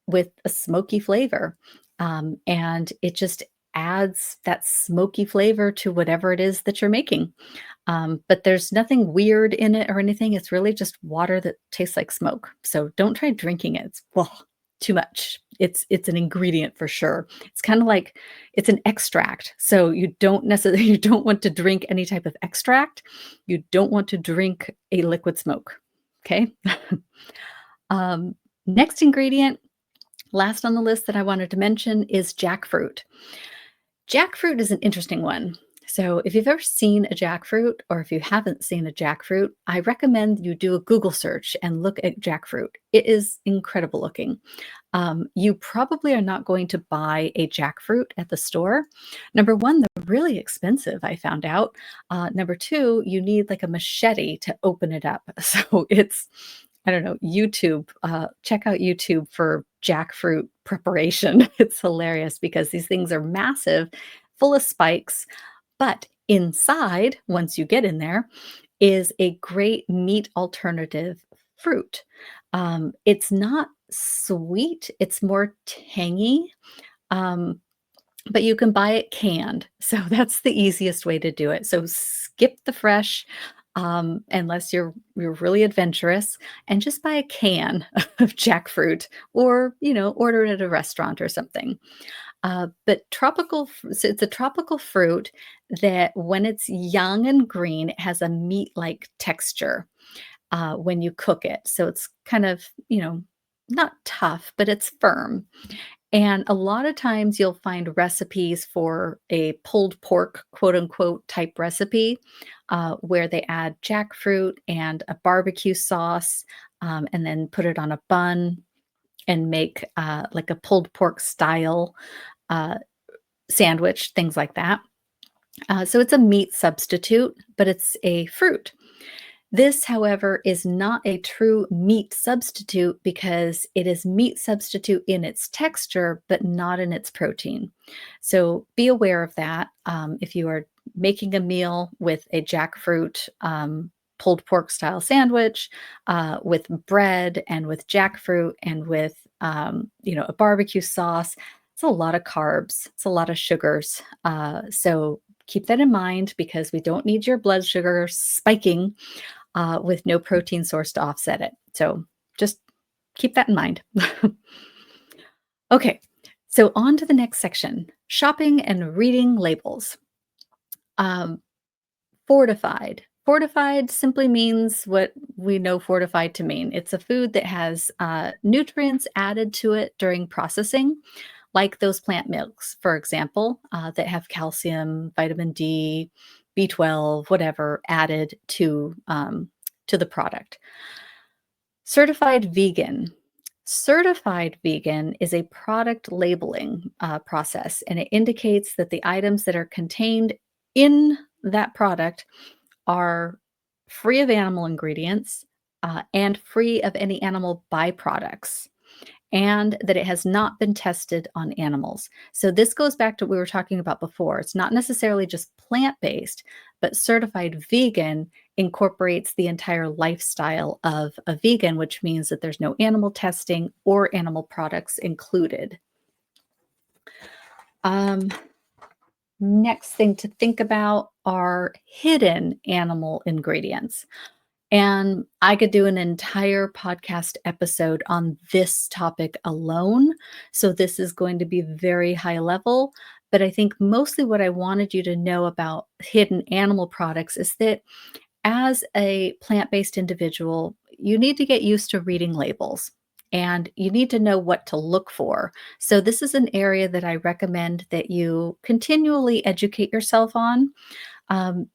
Speaker 1: with a smoky flavor. And it just adds that smoky flavor to whatever it is that you're making. But there's nothing weird in it or anything. It's really just water that tastes like smoke. So don't try drinking it. It's too much. It's an ingredient for sure. It's kind of like it's an extract. So you don't necessarily you don't want to drink any type of extract. You don't want to drink a liquid smoke. Okay. um, Next ingredient, last on the list that I wanted to mention is jackfruit. Jackfruit is an interesting one. So, if you've ever seen a jackfruit, or if you haven't seen a jackfruit, I recommend you do a Google search and look at jackfruit. It is incredible looking. You probably are not going to buy a jackfruit at the store. Number one, they're really expensive, I found out. Number two, you need like a machete to open it up. So, I don't know, YouTube, check out YouTube for jackfruit preparation. It's hilarious because these things are massive, full of spikes, but inside, once you get in there, is a great meat alternative fruit. It's not sweet, it's more tangy. Um, but you can buy it canned. So that's the easiest way to do it. So skip the fresh unless you're really adventurous and just buy a can of jackfruit or, order it at a restaurant or something. But so it's a tropical fruit that when it's young and green, it has a meat-like texture when you cook it. So it's kind of, not tough, but it's firm. And a lot of times you'll find recipes for a pulled pork, quote unquote, type recipe where they add jackfruit and a barbecue sauce and then put it on a bun and make like a pulled pork style uh, sandwich, things like that. So it's a meat substitute, but it's a fruit. This, however, is not a true meat substitute because it is meat substitute in its texture, but not in its protein. So be aware of that. If you are making a meal with a jackfruit pulled pork style sandwich, with bread and with jackfruit and with a barbecue sauce, it's a lot of carbs. It's a lot of sugars. So keep that in mind because we don't need your blood sugar spiking with no protein source to offset it. So just keep that in mind. Okay, so on to the next section, shopping and reading labels. Um, Fortified. Fortified simply means what we know fortified to mean. It's a food that has nutrients added to it during processing, like those plant milks, for example, that have calcium, vitamin D, B12, whatever added to the product. Certified vegan. Certified vegan is a product labeling process, and it indicates that the items that are contained in that product are free of animal ingredients and free of any animal byproducts. and that it has not been tested on animals. So this goes back to what we were talking about before. It's not necessarily just plant-based, but certified vegan incorporates the entire lifestyle of a vegan, which means that there's no animal testing or animal products included. Um, Next thing to think about are hidden animal ingredients. And I could do an entire podcast episode on this topic alone. So this is going to be very high level. But I think mostly what I wanted you to know about hidden animal products is that as a plant based individual, you need to get used to reading labels and you need to know what to look for. So, this is an area that I recommend that you continually educate yourself on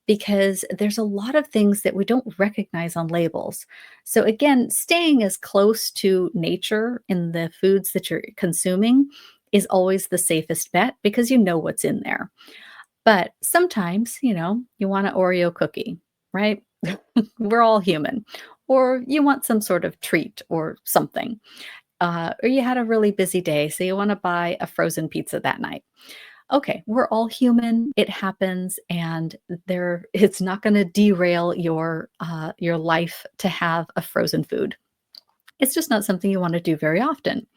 Speaker 1: because there's a lot of things that we don't recognize on labels. So, again, staying as close to nature in the foods that you're consuming is always the safest bet because you know what's in there. But sometimes, you want an Oreo cookie, right? We're all human. Or you want some sort of treat or something. Or you had a really busy day, so you want to buy a frozen pizza that night. Okay, we're all human. It happens, and it's not going to derail your life to have a frozen food. It's just not something you want to do very often.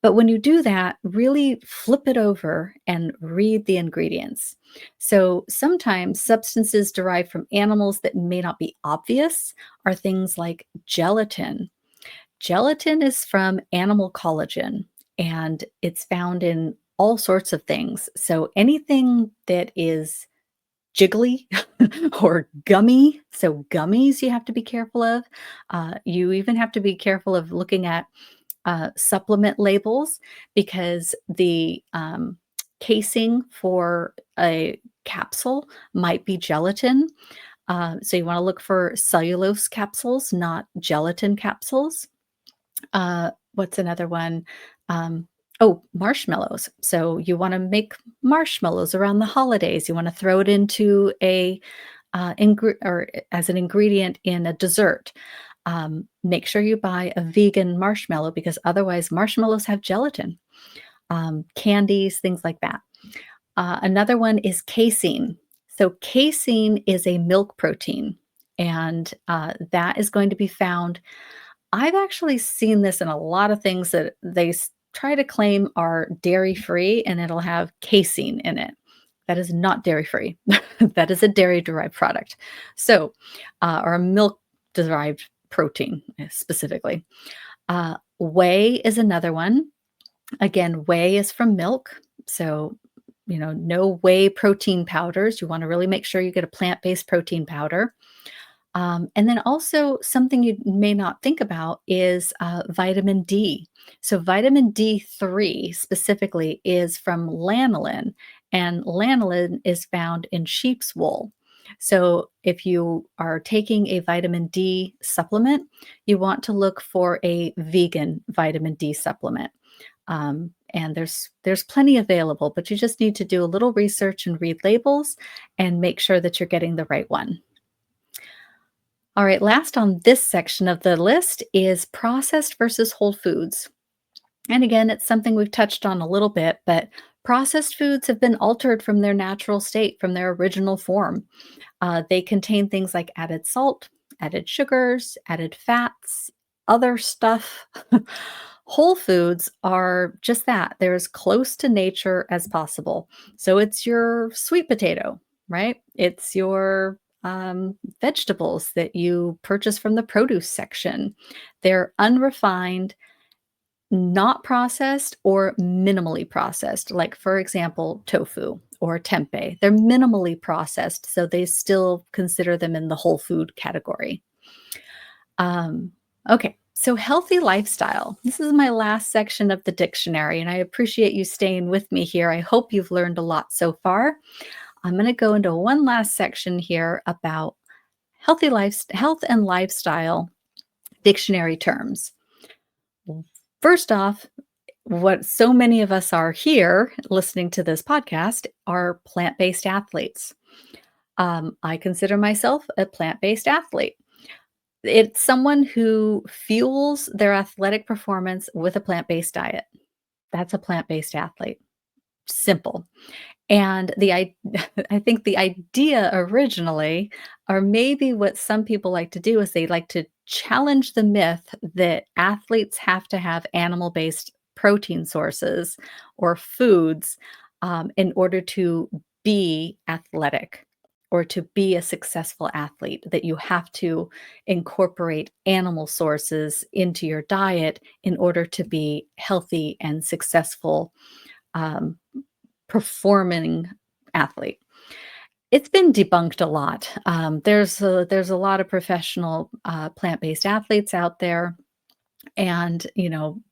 Speaker 1: But when you do that, really flip it over and read the ingredients. So sometimes substances derived from animals that may not be obvious are things like gelatin. Gelatin is from animal collagen and it's found in all sorts of things. So anything that is jiggly or gummy. So gummies you have to be careful of. You even have to be careful of looking at supplement labels because the casing for a capsule might be gelatin. So you want to look for cellulose capsules, not gelatin capsules. What's another one? Oh, marshmallows. So you want to make marshmallows around the holidays. You want to throw it into or as an ingredient in a dessert. Make sure you buy a vegan marshmallow because otherwise marshmallows have gelatin. Candies, things like that. Another one is casein. So casein is a milk protein, and that is going to be found. I've actually seen this in a lot of things that try to claim are dairy free, and it'll have casein in it. That is not dairy free. That is a dairy derived product. So, or a milk derived protein specifically. Whey is another one. Again, whey is from milk. So, no whey protein powders. You want to really make sure you get a plant based protein powder. And then also something you may not think about is vitamin D. So vitamin D3 specifically is from lanolin, and lanolin is found in sheep's wool. So if you are taking a vitamin D supplement, you want to look for a vegan vitamin D supplement. And there's plenty available, but you just need to do a little research and read labels and make sure that you're getting the right one. All right, last on this section of the list is processed versus whole foods. And again, it's something we've touched on a little bit, but processed foods have been altered from their natural state, from their original form. They contain things like added salt, added sugars, added fats, other stuff. Whole foods are just that. They're as close to nature as possible. So it's your sweet potato, right? It's your vegetables that you purchase from the produce section. They're unrefined, not processed, or minimally processed. Like, for example, tofu or tempeh. They're minimally processed, so they still consider them in the whole food category. Okay, so healthy lifestyle. This is my last section of the dictionary, and I appreciate you staying with me here. I hope you've learned a lot so far. I'm going to go into one last section here about health and lifestyle dictionary terms. First off, what so many of us are here listening to this podcast are plant-based athletes. I consider myself a plant-based athlete. It's someone who fuels their athletic performance with a plant-based diet. That's a plant-based athlete. Simple. And I think the idea originally, or maybe what some people like to do is they like to challenge the myth that athletes have to have animal-based protein sources or foods, in order to be athletic or to be a successful athlete, that you have to incorporate animal sources into your diet in order to be healthy and successful, um, performing athlete. It's been debunked a lot. There's a lot of professional, plant-based athletes out there, and,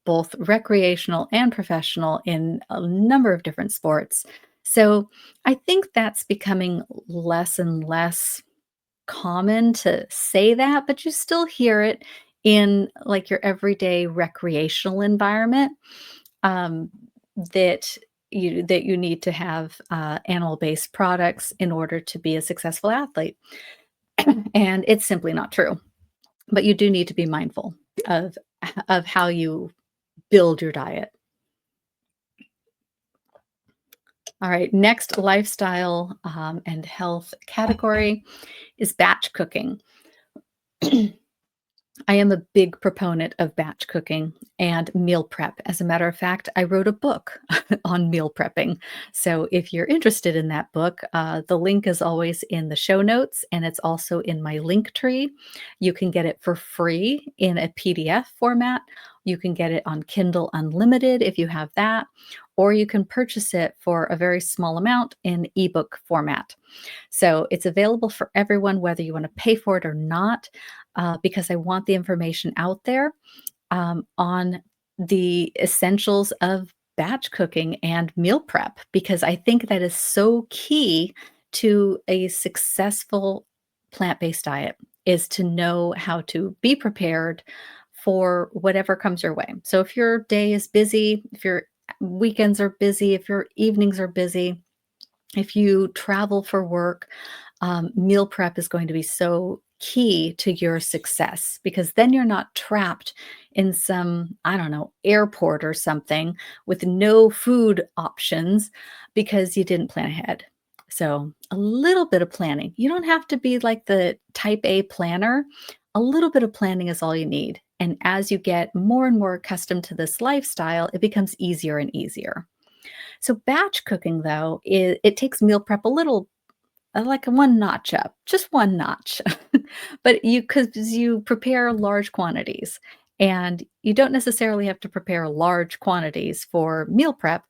Speaker 1: both recreational and professional in a number of different sports. So, I think that's becoming less and less common to say that, but you still hear it in, like, your everyday recreational environment, um, that you need to have, animal-based products in order to be a successful athlete, and it's simply not true. But you do need to be mindful of how you build your diet. All right, next lifestyle, and health category is batch cooking. I am a big proponent of batch cooking and meal prep. As a matter of fact, I wrote a book on meal prepping. So if you're interested in that book, the link is always in the show notes and it's also in my link tree. You can get it for free in a PDF format. You can get it on Kindle Unlimited if you have that, or you can purchase it for a very small amount in ebook format. So it's available for everyone, whether you want to pay for it or not, because I want the information out there, on the essentials of batch cooking and meal prep, because I think that is so key to a successful plant-based diet, is to know how to be prepared for whatever comes your way. So if your day is busy, if your weekends are busy, if your evenings are busy, if you travel for work, meal prep is going to be so key to your success, because then you're not trapped in some, I don't know, airport or something with no food options because you didn't plan ahead. So, a little bit of planning. You don't have to be like the type A planner. A little bit of planning is all you need. And as you get more and more accustomed to this lifestyle, it becomes easier and easier. So batch cooking, though, it takes meal prep a little, like a one notch up, just one notch. But you, because you prepare large quantities, and you don't necessarily have to prepare large quantities for meal prep.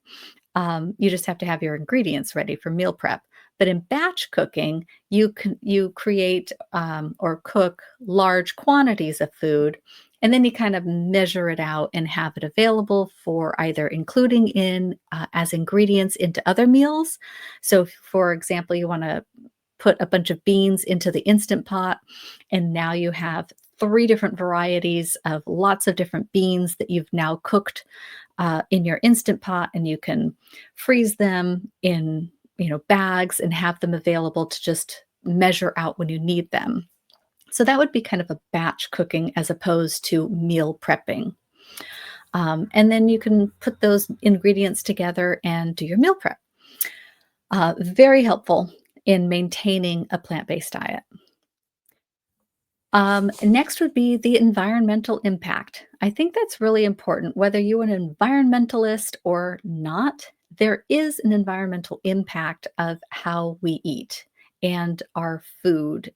Speaker 1: You just have to have your ingredients ready for meal prep. But in batch cooking, you create, or cook large quantities of food, and then you kind of measure it out and have it available for either including in, as ingredients into other meals. So, for example, you want to put a bunch of beans into the instant pot, and now you have three different varieties of lots of different beans that you've now cooked, in your instant pot, and you can freeze them in, bags and have them available to just measure out when you need them. So that would be kind of a batch cooking as opposed to meal prepping. And then you can put those ingredients together and do your meal prep. Very helpful in maintaining a plant-based diet. Next would be the environmental impact. I think that's really important. Whether you're an environmentalist or not, there is an environmental impact of how we eat and our food,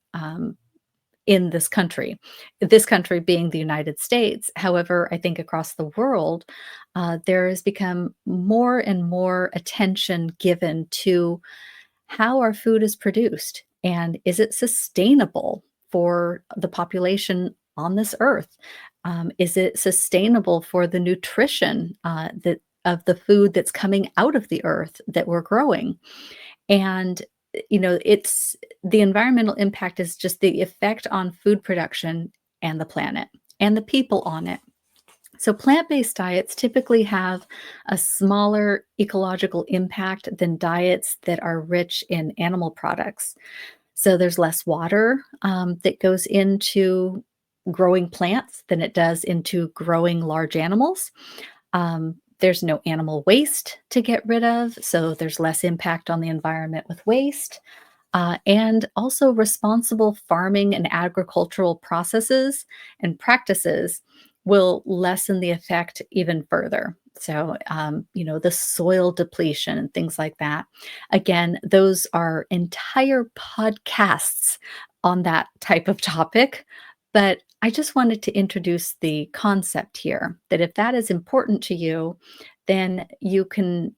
Speaker 1: in this country. This country being the United States. However, I think across the world, there has become more and more attention given to how our food is produced, and is it sustainable for the population on this earth? Is it sustainable for the nutrition, that of the food that's coming out of the earth that we're growing? And it's the environmental impact is just the effect on food production and the planet and the people on it. So, plant-based diets typically have a smaller ecological impact than diets that are rich in animal products. So, there's less water, that goes into growing plants than it does into growing large animals. There's no animal waste to get rid of, so there's less impact on the environment with waste. And also, responsible farming and agricultural processes and practices will lessen the effect even further. So, the soil depletion and things like that. Again, those are entire podcasts on that type of topic. But I just wanted to introduce the concept here that if that is important to you, then you can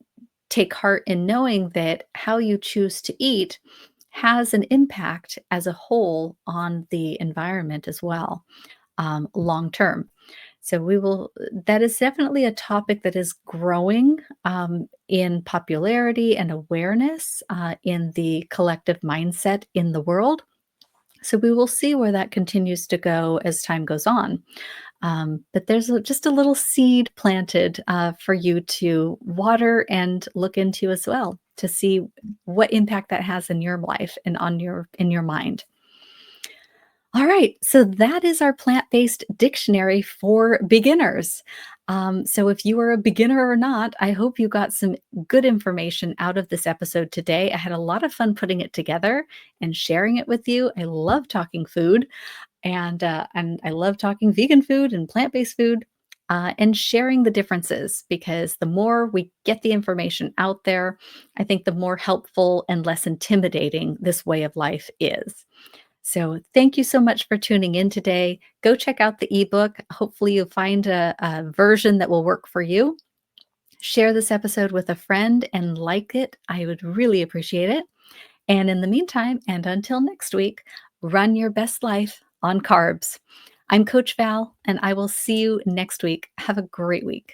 Speaker 1: take heart in knowing that how you choose to eat has an impact as a whole on the environment as well, long term. So that is definitely a topic that is growing in popularity and awareness in the collective mindset in the world. So we will see where that continues to go as time goes on. But there's just a little seed planted for you to water and look into as well to see what impact that has in your life and on your mind. All right, so that is our plant-based dictionary for beginners. So if you are a beginner or not, I hope you got some good information out of this episode today. I had a lot of fun putting it together and sharing it with you. I love talking food, and I love talking vegan food and plant-based food, and sharing the differences because the more we get the information out there, I think the more helpful and less intimidating this way of life is. So, thank you so much for tuning in today. Go check out the ebook. Hopefully, you'll find a version that will work for you. Share this episode with a friend and like it. I would really appreciate it. And in the meantime, and until next week, run your best life on carbs. I'm Coach Val, and I will see you next week. Have a great week.